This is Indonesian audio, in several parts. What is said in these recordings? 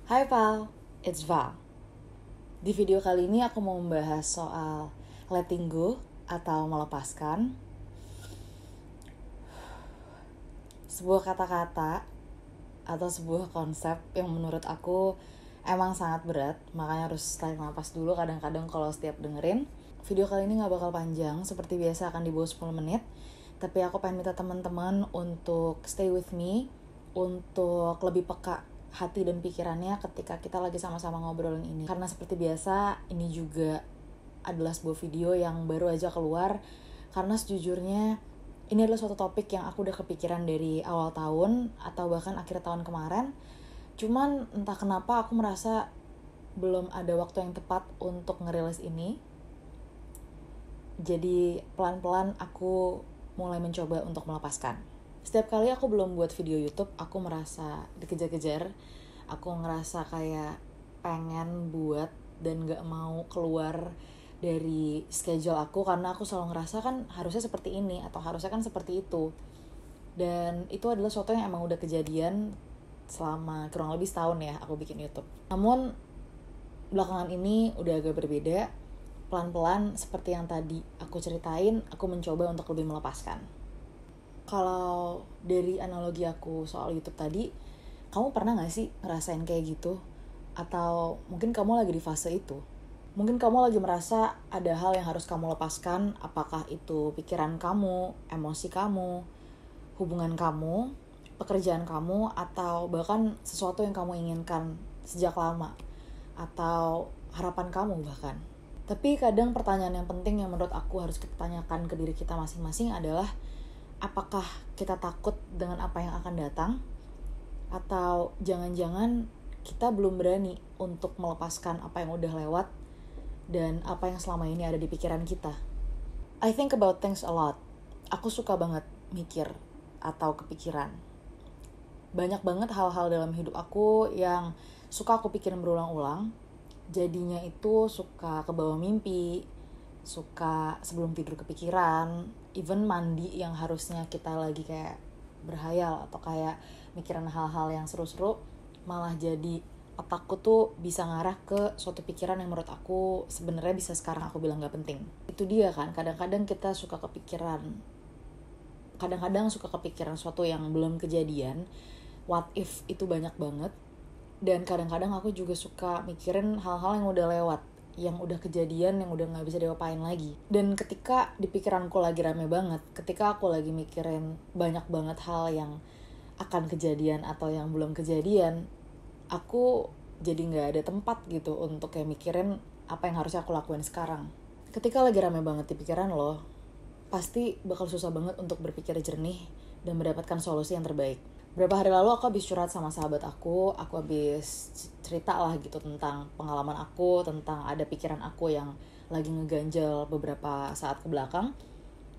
Hai Val, it's Val. Di video kali ini aku mau membahas soal letting go atau melepaskan. Sebuah kata-kata atau sebuah konsep yang menurut aku emang sangat berat, makanya harus tarik nafas dulu kadang-kadang kalau setiap dengerin. Video kali ini gak bakal panjang, seperti biasa akan di bawah 10 menit. Tapi aku pengen minta teman-teman untuk stay with me, untuk lebih peka hati dan pikirannya ketika kita lagi sama-sama ngobrolin ini. Karena seperti biasa, ini juga adalah sebuah video yang baru aja keluar. Karena sejujurnya, ini adalah suatu topik yang aku udah kepikiran dari awal tahun atau bahkan akhir tahun kemarin. Cuman entah kenapa aku merasa belum ada waktu yang tepat untuk ngerilis ini. Jadi pelan-pelan aku mulai mencoba untuk melepaskan. Setiap kali aku belum buat video YouTube, aku merasa dikejar-kejar. Aku ngerasa kayak pengen buat dan gak mau keluar dari schedule aku. Karena aku selalu ngerasa kan harusnya seperti ini atau harusnya kan seperti itu. Dan itu adalah sesuatu yang emang udah kejadian selama kurang lebih setahun ya aku bikin YouTube. Namun belakangan ini udah agak berbeda. Pelan-pelan seperti yang tadi aku ceritain, aku mencoba untuk lebih melepaskan. Kalau dari analogi aku soal YouTube tadi, kamu pernah gak sih ngerasain kayak gitu? Atau mungkin kamu lagi di fase itu? Mungkin kamu lagi merasa ada hal yang harus kamu lepaskan, apakah itu pikiran kamu, emosi kamu, hubungan kamu, pekerjaan kamu, atau bahkan sesuatu yang kamu inginkan sejak lama, atau harapan kamu bahkan. Tapi kadang pertanyaan yang penting yang menurut aku harus kita tanyakan ke diri kita masing-masing adalah, apakah kita takut dengan apa yang akan datang? Atau jangan-jangan kita belum berani untuk melepaskan apa yang udah lewat dan apa yang selama ini ada di pikiran kita. I think about things a lot. Aku suka banget mikir atau kepikiran. Banyak banget hal-hal dalam hidup aku yang suka aku pikirin berulang-ulang. Jadinya itu suka kebawa mimpi, suka sebelum tidur kepikiran, even mandi yang harusnya kita lagi kayak berhayal atau kayak mikirin hal-hal yang seru-seru, malah jadi otakku tuh bisa ngarah ke suatu pikiran yang menurut aku sebenarnya bisa sekarang aku bilang gak penting. Itu dia kan, kadang-kadang kita suka kepikiran, kadang-kadang suka kepikiran suatu yang belum kejadian, what if itu banyak banget. Dan kadang-kadang aku juga suka mikirin hal-hal yang udah lewat, yang udah kejadian, yang udah gak bisa diapain lagi. Dan ketika di pikiranku lagi rame banget, ketika aku lagi mikirin banyak banget hal yang akan kejadian atau yang belum kejadian, aku jadi gak ada tempat gitu untuk kayak mikirin apa yang harusnya aku lakuin sekarang. Ketika lagi rame banget di pikiran lo, pasti bakal susah banget untuk berpikir jernih dan mendapatkan solusi yang terbaik. Beberapa hari lalu aku habis curhat sama sahabat aku habis cerita lah gitu tentang pengalaman aku, tentang ada pikiran aku yang lagi ngeganjel beberapa saat ke belakang.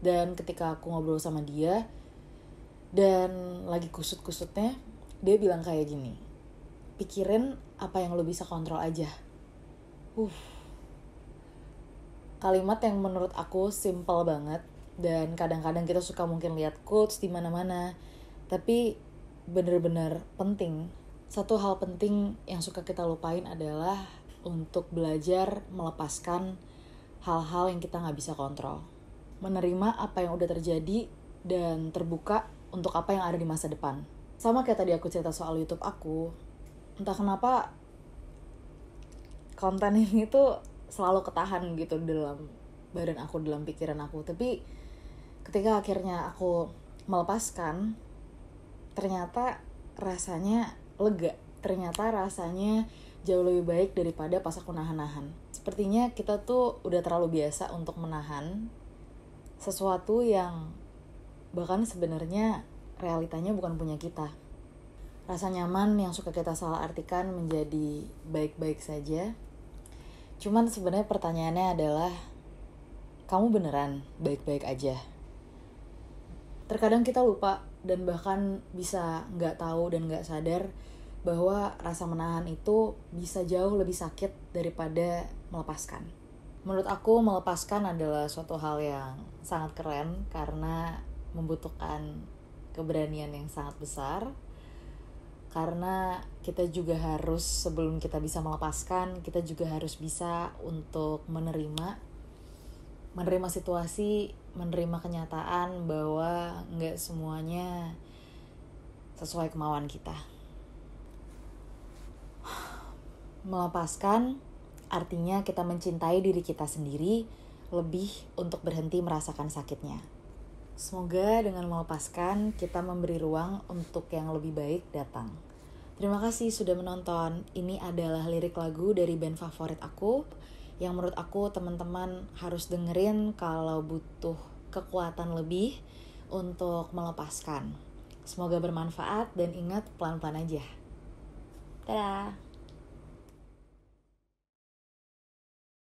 Dan ketika aku ngobrol sama dia, dan lagi kusut-kusutnya, dia bilang kayak gini, pikirin apa yang lo bisa kontrol aja. Kalimat yang menurut aku simple banget, dan kadang-kadang kita suka mungkin lihat quotes di mana-mana, tapi benar-benar penting. Satu hal penting yang suka kita lupain adalah untuk belajar melepaskan hal-hal yang kita gak bisa kontrol. Menerima apa yang udah terjadi dan terbuka untuk apa yang ada di masa depan. Sama kayak tadi aku cerita soal YouTube aku, entah kenapa konten ini tuh selalu ketahan gitu dalam badan aku, dalam pikiran aku. Tapi ketika akhirnya aku melepaskan, ternyata rasanya lega, ternyata rasanya jauh lebih baik daripada pas aku nahan-nahan. Sepertinya kita tuh udah terlalu biasa untuk menahan sesuatu yang bahkan sebenarnya realitanya bukan punya kita. Rasa nyaman yang suka kita salah artikan menjadi baik-baik saja. Cuman sebenarnya pertanyaannya adalah, kamu beneran baik-baik aja? Terkadang kita lupa dan bahkan bisa gak tahu dan gak sadar bahwa rasa menahan itu bisa jauh lebih sakit daripada melepaskan. Menurut aku melepaskan adalah suatu hal yang sangat keren karena membutuhkan keberanian yang sangat besar. Karena kita juga harus, sebelum kita bisa melepaskan, kita juga harus bisa untuk menerima situasi, menerima kenyataan bahwa nggak semuanya sesuai kemauan kita. Melepaskan artinya kita mencintai diri kita sendiri lebih untuk berhenti merasakan sakitnya. Semoga dengan melepaskan kita memberi ruang untuk yang lebih baik datang. Terima kasih sudah menonton. Ini adalah lirik lagu dari band favorit aku yang menurut aku teman-teman harus dengerin kalau butuh kekuatan lebih untuk melepaskan. Semoga bermanfaat dan ingat pelan-pelan aja. Dadah!